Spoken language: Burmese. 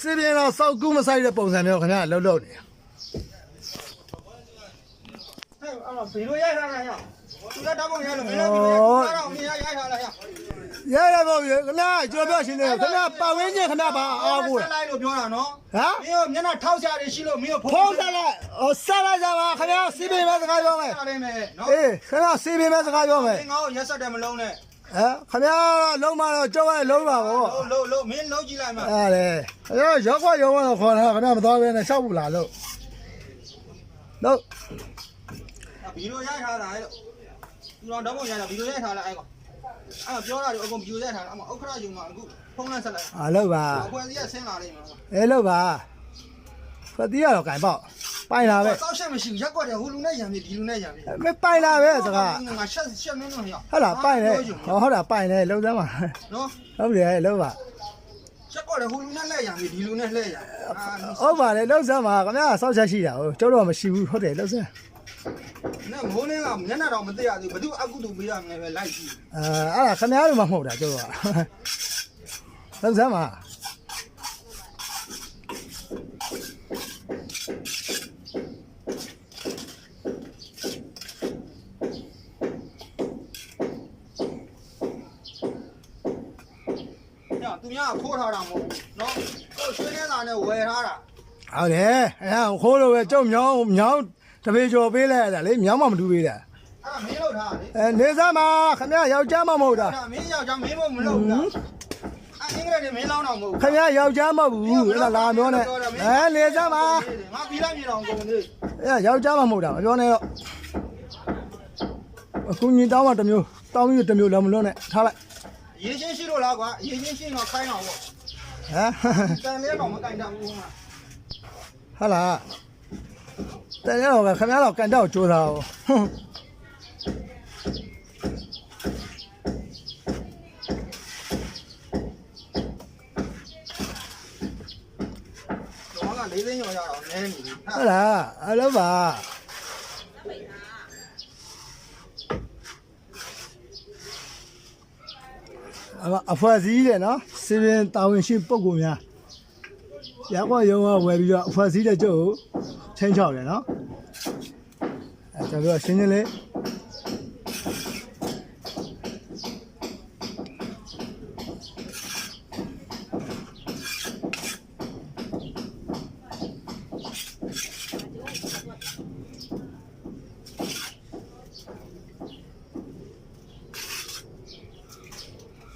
စေပြင်းတော့စောက်ကူးမဆိုင်တဲ့ပုံစံမျိုးခင်ဗျာလှုပ်လှုပ်နေ ဘီလိုရိုက်ထားတာရသူကတောက်ပုံရလို့မင်းလည်းဘီလိုတော့မင်းရိုက်ထားလားရ ရရပါဘူးခင်ဗျာကြော်ပြရှင်နေခင်ဗျာပတ်ဝန်းကျင်ခင်ဗျာပါအားကို ဆက်လိုက်လို့ပြောတာနော် ဟမ် မင်းမျက်နှာထောက်ချရတယ်ရှိလို့မင်း ဖုန်းဆက်လိုက်ဆက်လိုက်ကြပါခင်ဗျာစေပြင်းမဲ့စကားပြောမယ် ထားလိမ့်မယ်နော် အေးခင်ဗျာစေပြင်းမဲ့စကားပြောမယ် ငါ့ကိုရက်ဆက်တယ်မလုံးနဲ့ ခင်ဗျာလုံးမတော့ကြောက်ရလုံးပါဗော လုံးမင်းလုံးကြည့်လိုက်မှာ အဲ့လေရောက်ခွက်ရောက်တော့ခေါ်တာခင်ဗျာမတော်ဘဲနဲ့ရှောက်ဘူးလားလို့ ဘီလိုရိုက်ထားတာလို့သူတော်တော့ပုံရတာဘီလိုရိုက်ထားလားအဲ့ကောင်အဲ့ပြောတာတွေအကုန်ဘီလိုရိုက်ထားတာအမဥက္ခရယူမှာအခုဖုန်းလန်းဆက်လိုက် အားလို့ပါ အဖွဲ့အစည်းကဆင်းလာလိမ့်မယ် အေးလို့ပါဖတ်တီးရတော့ကင်ပေါ့ပိုင်လာပဲ စောက်ချက်မရှိဘူးရက်ကွက်တယ်ဟိုလူနဲ့ရံပြီဒီလူနဲ့ရံပြီ မပိုင်လာပဲစကား ငါရှက်မင်းတို့ဟေ့ ဟုတ်လားပိုင်လေဟုတ်တာပိုင်လေလုံးစမ်းပါ နော် ဟုတ်တယ်လုံးပါ ရက်ကွက်တယ်ဟိုလူနဲ့လက်ရံပြီဒီလူနဲ့လှည့်ရံ ဟုတ်ပါလေလုံးစမ်းပါခင်ဗျာစောက်ချက်ရှိတာဟုတ်ကျောက်တော့မရှိဘူးဟုတ်တယ်လုံးစမ်း နဲ့မိုးလင်းကမျက်နှာတော့မသိရသေးဘူးဘသူအကုတူပေးရမယ်ပဲလိုက်ကြည့် အဲ့ဒါခင်ဗျားတို့မှမဟုတ်တာကျောက်တော့လုံးစမ်းပါ သူများခိုးထားတာမဟုတ်ဘူးနော်ဟိုရွှေနေတာနဲ့ဝယ်ထားတာ ဟုတ်တယ်ခိုးလို့ပဲကျောက်မြောင်းတပေကျော်ပေးလိုက်ရတာလေမြောင်းမှမတူပေးတာ အဲ့မင်းလောက်ထားလေ နေစမ်းပါခင်ဗျာယောက်ျားမှမဟုတ်တာ မင်းယောက်ျားမင်းမလုပ်ဘူးလားအင်္ဂလိပ်တွေမင်းလောင်းတော့မဟုတ်ဘူး ခင်ဗျာယောက်ျားမဟုတ်ဘူးအဲ့ဒါလာပြောနေနေစမ်းပါ ငါပြီးလိုက်မြေတော်ကုန်နေ ယောက်ျားမှမဟုတ်တာမပြောနဲ့တော့အခုညီတောင်းမှတစ်မျိုးတောင်းပြီးတစ်မျိုးလည်းမလွတ်နဲ့ထားလိုက် ရေချင်းရှိလို့လားကွာရေချင်းရှိတော့ခိုင်းအောင်ပေါ့ တန်လေးတော့မကင်တတ်ဘူးမှာ ဟာလားတန်ရတော့ခင်ဗျားတော့ကန်တော့ကြိုးစားအောင် တော့က4သိန်းကျော်ရအောင်နဲနေပြီ ဟာလားအဲ့လိုပါအဖွက်စည်းတယ်နော်စီရင်တာဝန်ရှိပုံကူများရက်ကွက်ရုံကဝယ်ပြီးတော့အဖွက်စည်းတဲ့ကျုပ်ကိုချင်းချောက်တယ်နော်အဲကျွန်တော်ရှင်းရှင်းလေး